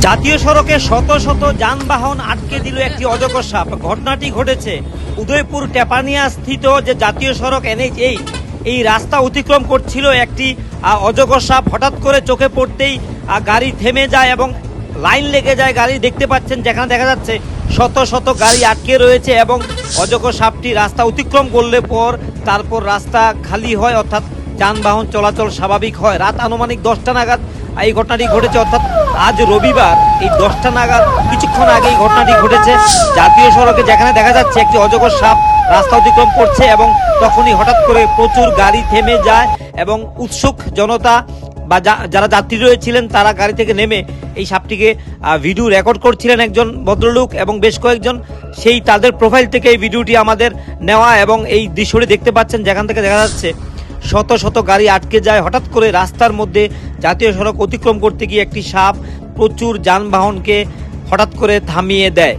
জাতীয় সড়কে শত শত যানবাহন আটকে দিল একটি অজগর সাপ। ঘটনাটি ঘটেছে উদয়পুর টেপানিয়া স্থিত যে জাতীয় সড়ক NH8 এই রাস্তা অতিক্রম করছিল একটি অজগর সাপ। হঠাৎ করে চোখে পড়তেই গাড়ি থেমে যায় এবং লাইন লেগে যায় গাড়ি। দেখতে পাচ্ছেন যেখানে দেখা যাচ্ছে শত শত গাড়ি আটকে রয়েছে এবং অজগর সাপটি রাস্তা অতিক্রম করলে তারপর রাস্তা খালি হয়, অর্থাৎ যানবাহন চলাচল স্বাভাবিক হয়। রাত আনুমানিক 10টা নাগাদ এই ঘটনাটি ঘটেছে, অর্থাৎ আজ রবিবার এই 10টা নাগাদ কিছুক্ষণ আগে এই ঘটনাটি ঘটেছে জাতীয় সড়কে, যেখানে দেখা যাচ্ছে একটি অজগর সাপ রাস্তা অতিক্রম করছে এবং তখনই হঠাৎ করে প্রচুর গাড়ি থেমে যায় এবং উৎসুক জনতা বা যারা যাত্রী রয়েছিলেন তারা গাড়ি থেকে নেমে এই সাপটিকে ভিডিও রেকর্ড করছিলেন একজন ভদ্রলোক এবং বেশ কয়েকজন। সেই তাদের প্রোফাইল থেকে এই ভিডিওটি আমাদের নেওয়া এবং এই দৃশ্যটি দেখতে পাচ্ছেন যেখান থেকে দেখা যাচ্ছে শত শত গাড়ি আটকে যায়। হঠাৎ করে রাস্তার মধ্যে জাতীয় সড়ক অতিক্রম করতে গিয়ে একটি সাপ প্রচুর যানবাহনকে হঠাৎ করে থামিয়ে দেয়।